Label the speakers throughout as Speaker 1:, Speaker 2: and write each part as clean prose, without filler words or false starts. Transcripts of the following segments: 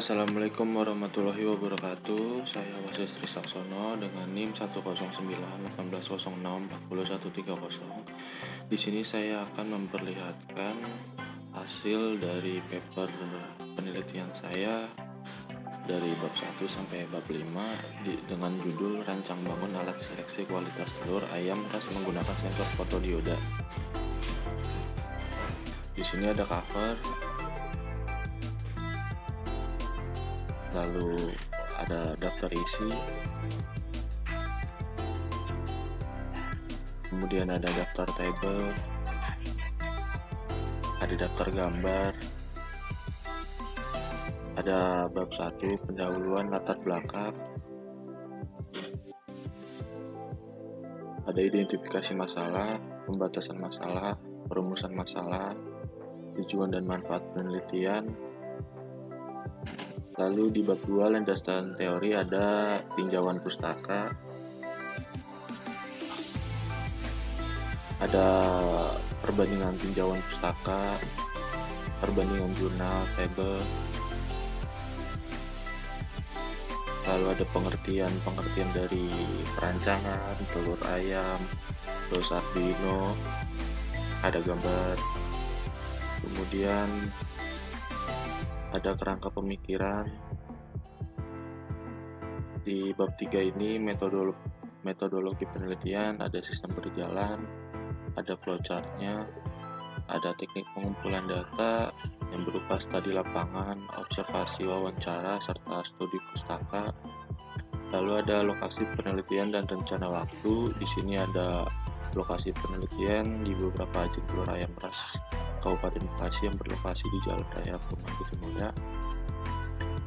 Speaker 1: Assalamualaikum warahmatullahi wabarakatuh. Saya Wasis Trisaksono dengan NIM 10918064030. Di sini saya akan memperlihatkan hasil dari paper penelitian saya dari bab 1 sampai bab 5 dengan judul Rancang Bangun Alat Seleksi Kualitas Telur Ayam Ras Menggunakan Sensor Fotodioda. Di sini ada cover, lalu ada daftar isi, kemudian ada daftar table, ada daftar gambar, ada bab 1 pendahuluan latar belakang, ada identifikasi masalah, pembatasan masalah, perumusan masalah, tujuan dan manfaat penelitian. Lalu di bab 2 landasan teori ada tinjauan pustaka, ada perbandingan tinjauan pustaka, perbandingan jurnal, table, lalu ada pengertian dari perancangan, telur ayam, terus Arduino, ada gambar, kemudian ada kerangka pemikiran. Di bab 3 ini metodologi penelitian, ada sistem berjalan, ada flowchart-nya, ada teknik pengumpulan data yang berupa studi lapangan, observasi wawancara, serta studi pustaka. Lalu ada lokasi penelitian dan rencana waktu. Di sini ada lokasi penelitian di beberapa agen telur ayam ras Kabupaten Bekasi yang berlokasi di Jalan Raya Perumahan Kutumulya.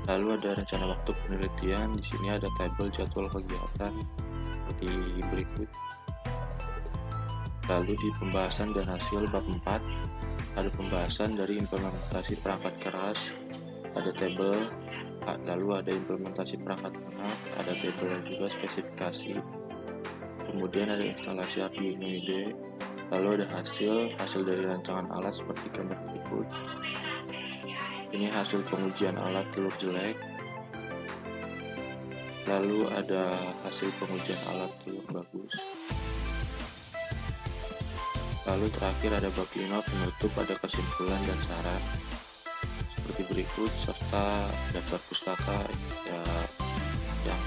Speaker 1: Lalu ada rencana waktu penelitian. Di sini ada tabel jadwal kegiatan seperti berikut. Lalu di pembahasan dan hasil bab 4 ada pembahasan dari implementasi perangkat keras, ada tabel, lalu ada implementasi perangkat lunak, ada tabel juga spesifikasi, kemudian ada instalasi Arduino IDE, lalu ada hasil dari rancangan alat seperti gambar berikut. Ini hasil pengujian alat telur jelek, lalu ada hasil pengujian alat telur bagus. Lalu terakhir ada bab 5 penutup, ada kesimpulan dan saran seperti berikut, serta daftar pustaka ya, yang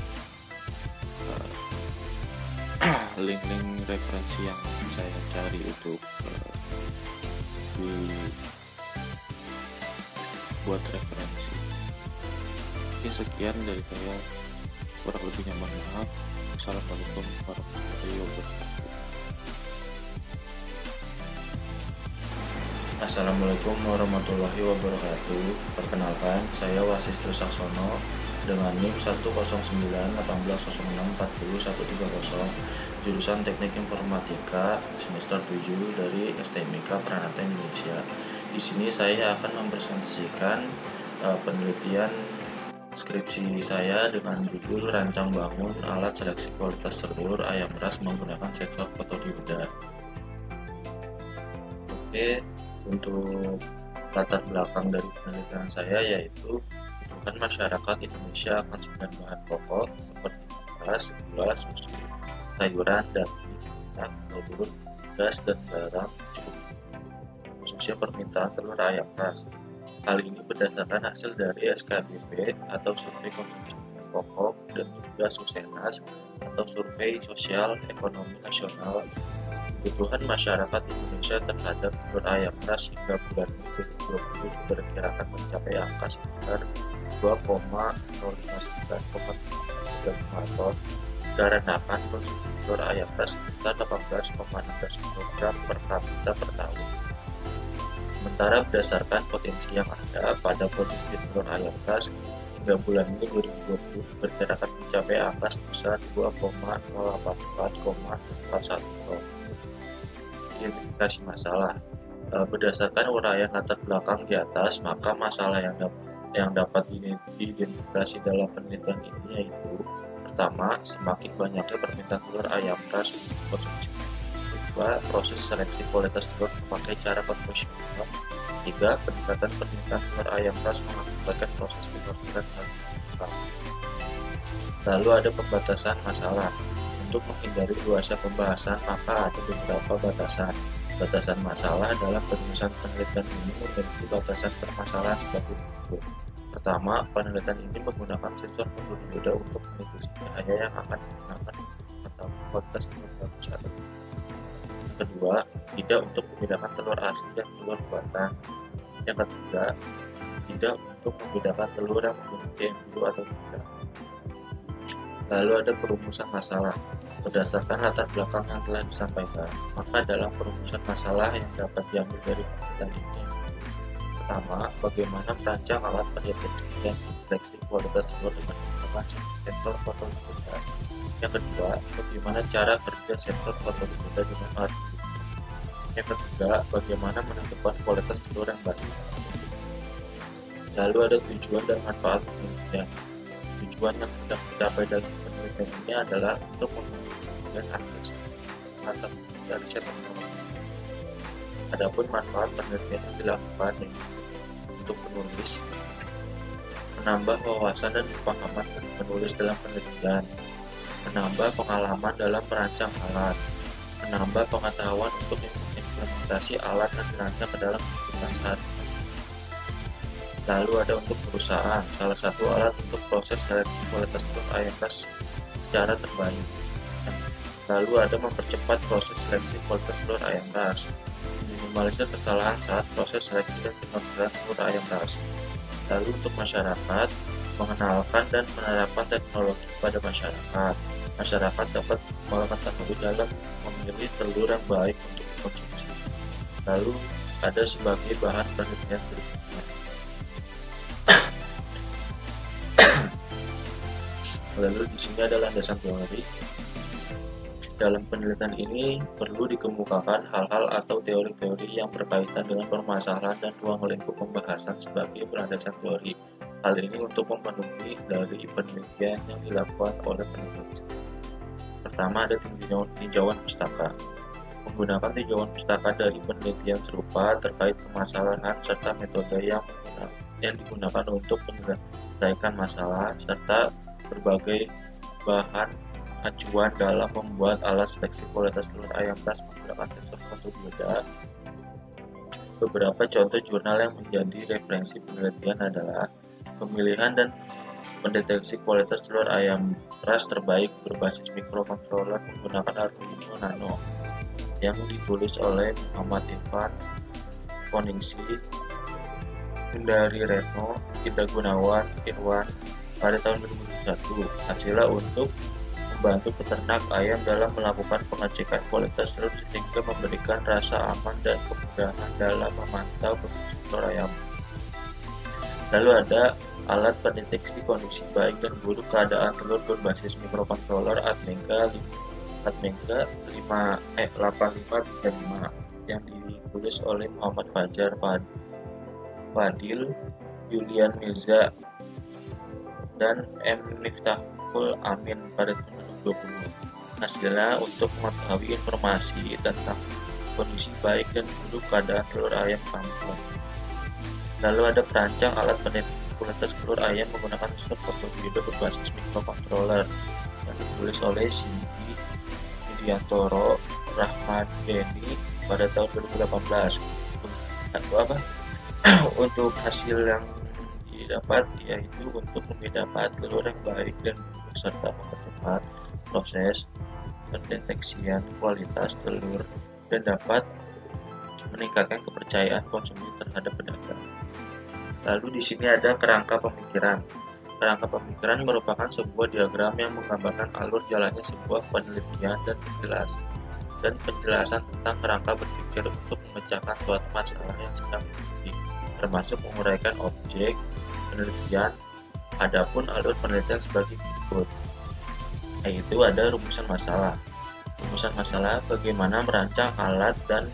Speaker 1: link-link referensi yang saya cari untuk buat referensi. Oke, sekian dari saya, kurang lebihnya mohon maaf. Assalamualaikum warahmatullahi wabarakatuh. Assalamualaikum warahmatullahi wabarakatuh. Perkenalkan, saya Wasis Trisaksono dengan NIM 10918064030, jurusan Teknik Informatika semester 7 dari STMIK Pranata Indonesia. Di sini saya akan mempresentasikan penelitian skripsi saya dengan judul Rancang Bangun Alat Seleksi Kualitas Telur Ayam Ras Menggunakan Sensor Fotodioda. Oke, untuk latar belakang dari penelitian saya yaitu kan masyarakat Indonesia akan 9 bahan pokok seperti beras, gula, susu, sayuran, daging, minyak, telur, gas, dan garam, khususnya permintaan telur ayam ras. Hal ini berdasarkan hasil dari SKBP atau Survei Konsumsi Bahan Pokok dan juga Susenas atau Survei Sosial Ekonomi Nasional. Kebutuhan masyarakat Indonesia terhadap telur ayam ras hingga bulan Mei 2020 diperkirakan mencapai angka sekitar 2,059,3 ton, dikarenakan konsumsi telur ayam ras sekitar 18,16 kg per kapita per tahun. Sementara berdasarkan potensi yang ada pada produksi telur ayam ras hingga bulan Mei 2020 diperkirakan mencapai angka sebesar 2,084,41 ton. Identifikasi masalah. Berdasarkan uraian latar belakang di atas, maka masalah yang dapat diidentifikasi dalam penelitian ini yaitu: pertama, semakin banyaknya permintaan telur ayam ras untuk konsumsi. Kedua, proses seleksi kualitas telur memakai cara konvensional. Ketiga, peningkatan permintaan telur ayam ras menyampaikan proses penyortiran hal tersebut. Lalu ada pembatasan masalah. Untuk menghindari luasnya pembahasan, maka ada beberapa batasan. Batasan masalah dalam penulisan penelitian ini memiliki batasan permasalahan sebagai berikut. Pertama, penelitian ini menggunakan sensor peduli beda untuk mendeteksi cahaya yang akan digunakan atau kualitas telur bagus atau tidak. Yang kedua, tidak untuk membedakan telur asli dan telur buatan. Yang ketiga, tidak untuk membedakan telur yang memiliki embrio atau tidak. Lalu ada perumusan masalah. Berdasarkan latar belakang yang telah disampaikan, maka dalam perumusan masalah yang dapat diambil dari penelitian ini, pertama, bagaimana merancang alat pendeteksi dan deteksi kualitas telur dengan menggunakan sensor fotolipida. Yang kedua, bagaimana cara kerja sensor fotolipida dengan alat ini. Yang ketiga, bagaimana menentukan kualitas telur yang baik. Lalu ada tujuan dan manfaat penelitian. Tujuan yang sedang dicapai dalam penelitian ini adalah untuk memberikan akses atau dari teknologi. Adapun manfaat penelitian yang dilakukan yaitu untuk penulis menambah wawasan dan pemahaman penulis dalam penelitian, menambah pengalaman dalam merancang alat, menambah pengetahuan untuk implementasi alat yang dirancang ke dalam kehidupan sehari-hari. Lalu ada untuk perusahaan, salah satu alat untuk proses seleksi kualitas telur ayam ras secara terbaik. Lalu ada mempercepat proses seleksi kualitas telur ayam ras, minimalisir kesalahan saat proses seleksi dan penyortiran telur ayam ras. Lalu untuk masyarakat, mengenalkan dan menerapkan teknologi pada masyarakat. Masyarakat dapat mengetahui dalam memilih telur yang baik untuk dikonsumsi. Lalu ada sebagai bahan penelitian berikutnya. Lalu di sini ada landasan teori. Dalam penelitian ini perlu dikemukakan hal-hal atau teori-teori yang berkaitan dengan permasalahan dan ruang lingkup pembahasan sebagai landasan teori. Hal ini untuk memenuhi dari penelitian yang dilakukan oleh peneliti. Pertama ada tinjauan pustaka. Menggunakan tinjauan pustaka dari penelitian serupa terkait permasalahan serta metode yang digunakan untuk menyelesaikan masalah serta berbagai bahan acuan dalam membuat alat seleksi kualitas telur ayam ras menggunakan sensor fotolipida. Beberapa contoh jurnal yang menjadi referensi penelitian adalah pemilihan dan mendeteksi kualitas telur ayam ras terbaik berbasis mikrokontroler menggunakan Arduino Nano yang ditulis oleh Muhammad Koningsi, Sundari Retno, Ida Gunawan, Irwan pada tahun 2021. Hasilnya untuk membantu peternak ayam dalam melakukan pengecekan kualitas telur sehingga memberikan rasa aman dan kemudahan dalam memantau kondisi telur ayam. Lalu ada alat pendeteksi kondisi baik dan buruk keadaan telur berbasis mikrokontroler Atmega 8535 yang ditulis oleh Muhammad Fajar Fadil, Julian Mirza, dan M. Miftahul Amin pada tahun 2020. Hasilnya untuk mengetahui informasi tentang kondisi baik dan buruk keadaan telur ayam kampung. Lalu ada perancang alat pendeteksi kualitas telur ayam menggunakan sensor fotolipida berbasis mikrokontroler yang ditulis oleh Cindy Widiantoro Rahmadeni pada tahun 2018. Untuk hasil yang didapat yaitu untuk membedakan telur yang baik dan buruk serta mempercepat proses pendeteksian kualitas telur dan dapat meningkatkan kepercayaan konsumen terhadap pedagang. Lalu di sini ada kerangka pemikiran. Kerangka pemikiran merupakan sebuah diagram yang menggambarkan alur jalannya sebuah penelitian dan penjelasan tentang kerangka berpikir untuk memecahkan suatu masalah yang sedang diuji, termasuk menguraikan objek penelitian. Adapun alur penelitian sebagai berikut, yaitu ada rumusan masalah. Rumusan masalah bagaimana merancang alat dan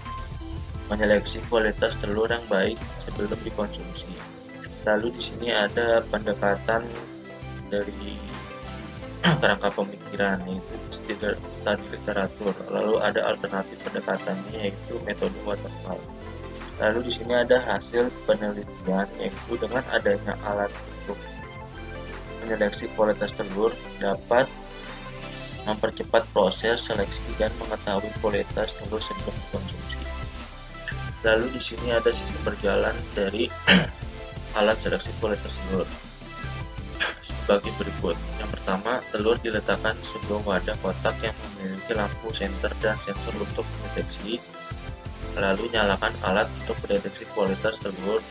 Speaker 1: menyeleksi kualitas telur yang baik sebelum dikonsumsi. Lalu di sini ada pendekatan dari kerangka pemikiran, yaitu studi literatur. Lalu ada alternatif pendekatannya, yaitu metode waterfall. Lalu di sini ada hasil penelitian, yaitu dengan adanya alat untuk menyeleksi kualitas telur dapat mempercepat proses seleksi dan mengetahui kualitas telur sebelum dikonsumsi. Lalu di sini ada sistem berjalan dari alat seleksi kualitas telur sebagai berikut. Yang pertama, telur diletakkan di sebuah wadah kotak yang memiliki lampu senter dan sensor untuk mendeteksi. Lalu nyalakan alat untuk mendeteksi kualitas telur.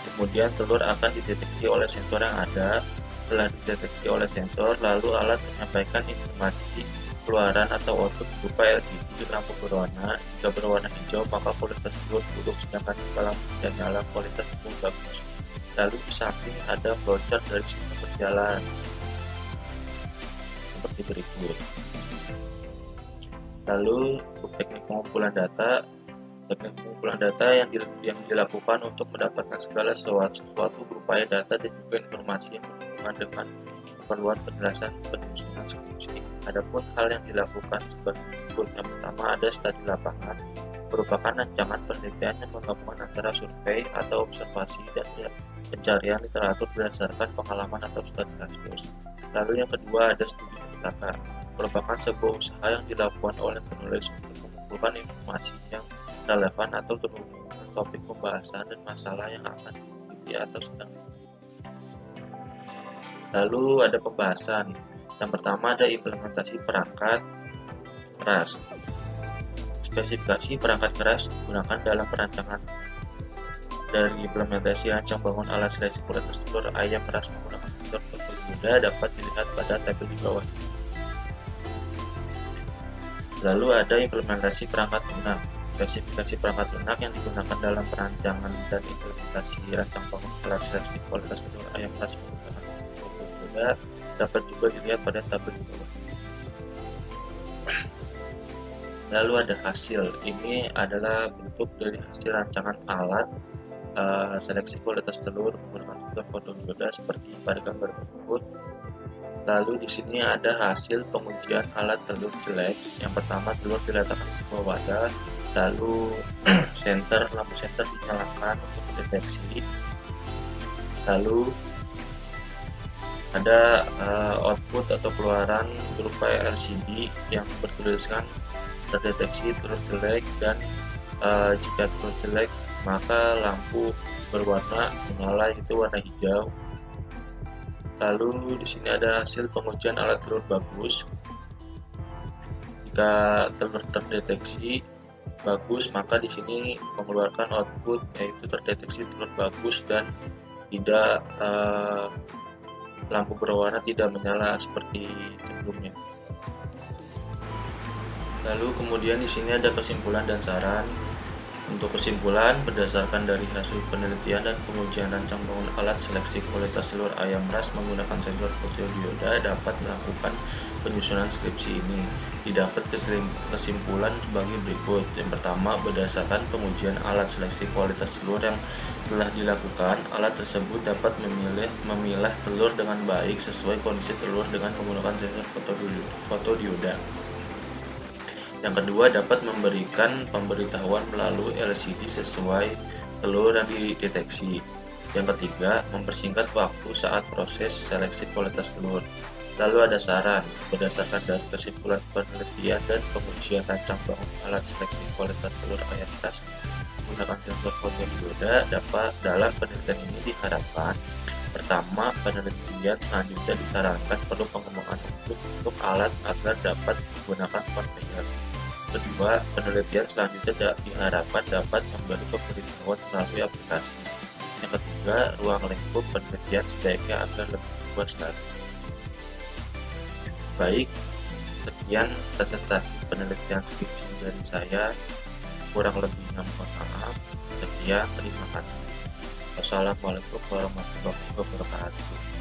Speaker 1: Kemudian telur akan dideteksi oleh sensor yang ada. Setelah dideteksi oleh sensor, lalu alat menyampaikan informasi keluaran atau output berupa LCD lampu berwarna. Jika berwarna hijau, maka kualitas telur buruk, sedangkan jika lampu tidak nyala, kualitas telur bagus. Lalu di samping ada flowchart dari sistem berjalan seperti berikut. Lalu untuk teknik pengumpulan data. Teknik pengumpulan data yang dilakukan untuk mendapatkan segala sesuatu berupa data dan juga informasi yang berhubungan dengan keperluan penjelasan penyusunan skripsi. Adapun hal yang dilakukan sebagai berikut. Yang pertama ada studi lapangan, merupakan rancangan penelitian yang menggabungkan antara survei atau observasi dan pencarian literatur berdasarkan pengalaman atau studi kasus. Lalu yang kedua ada studi pustaka, merupakan sebuah usaha yang dilakukan oleh penulis untuk mengumpulkan informasi yang relevan atau berhubungan dengan topik pembahasan dan masalah yang akan diteliti atau sedang. Lalu ada pembahasan. Yang pertama ada implementasi perangkat keras. Spesifikasi perangkat keras digunakan dalam perancangan. Dari implementasi rancang bangun alat seleksi kualitas telur ayam keras menggunakan sensor fotografi dapat dilihat pada tabel di bawah. Lalu ada implementasi perangkat lunak. Spesifikasi perangkat lunak yang digunakan dalam perancangan dan implementasi rancang bangun alat seleksi kualitas telur ayam keras menggunakan fotografi dapat juga dilihat pada tabel di bawah. Lalu ada hasil. Ini adalah bentuk dari hasil rancangan alat seleksi kualitas telur menggunakan sistem fotodioda seperti pada gambar berikut. Lalu di sini ada hasil pengujian alat telur jelek. Yang pertama, telur diletakkan di sebuah wadah, lalu lampu senter dinyalakan untuk mendeteksi. Lalu ada output atau keluaran berupa LCD yang bertuliskan terdeteksi telur jelek, dan jika telur jelek maka lampu berwarna menyala, itu warna hijau. Lalu di sini ada hasil pengujian alat telur bagus. Jika telur terdeteksi bagus, maka di sini mengeluarkan output yaitu terdeteksi telur bagus dan tidak lampu berwarna tidak menyala seperti sebelumnya. Lalu kemudian di sini ada kesimpulan dan saran. Untuk kesimpulan, berdasarkan dari hasil penelitian dan pengujian rancang bangun alat seleksi kualitas telur ayam ras menggunakan sensor fotodioda dapat melakukan penyusunan skripsi ini. Didapat kesimpulan sebagai berikut. Yang pertama, berdasarkan pengujian alat seleksi kualitas telur yang telah dilakukan, alat tersebut dapat memilah telur dengan baik sesuai kondisi telur dengan menggunakan sensor fotodioda. Yang kedua, dapat memberikan pemberitahuan melalui LCD sesuai telur yang dideteksi. Yang ketiga, mempersingkat waktu saat proses seleksi kualitas telur. Lalu ada saran, berdasarkan dari kesimpulan penelitian dan pengujian rancang bangun alat seleksi kualitas telur ayam ras menggunakan sensor fotodioda, dapat dalam penelitian ini diharapkan: pertama, penelitian selanjutnya disarankan perlu pengembangan untuk alat agar dapat menggunakan konveyor. Kedua, penelitian selanjutnya diharapkan dapat memberi pemberitahuan melalui aplikasi. Yang ketiga, ruang lingkup penelitian sebaiknya agar lebih luas lagi. Baik, sekian presentasi penelitian skripsi dari saya. Kurang lebihnya mohon maaf. Sekian, terima kasih. Wassalamualaikum warahmatullahi wabarakatuh.